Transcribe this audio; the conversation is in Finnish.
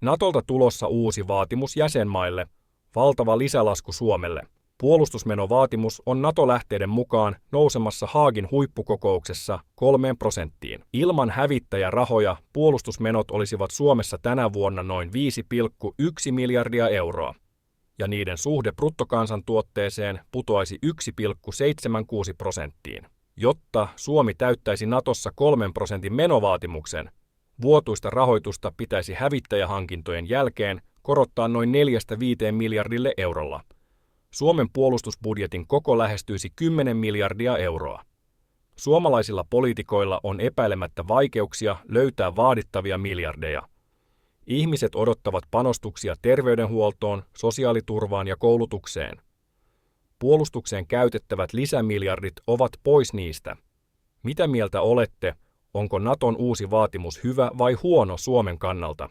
NATOlta tulossa uusi vaatimus jäsenmaille, valtava lisälasku Suomelle. Puolustusmenovaatimus on NATO-lähteiden mukaan nousemassa Haagin huippukokouksessa 3%. Ilman hävittäjärahoja puolustusmenot olisivat Suomessa tänä vuonna noin 5,1 miljardia euroa, ja niiden suhde bruttokansantuotteeseen putoaisi 1,76%. Jotta Suomi täyttäisi NATOssa 3% menovaatimuksen, vuotuista rahoitusta pitäisi hävittäjähankintojen jälkeen korottaa noin 4–5 miljardille eurolla. Suomen puolustusbudjetin koko lähestyisi 10 miljardia euroa. Suomalaisilla poliitikoilla on epäilemättä vaikeuksia löytää vaadittavia miljardeja. Ihmiset odottavat panostuksia terveydenhuoltoon, sosiaaliturvaan ja koulutukseen. Puolustukseen käytettävät lisämiljardit ovat pois niistä. Mitä mieltä olette, onko NATOn uusi vaatimus hyvä vai huono Suomen kannalta?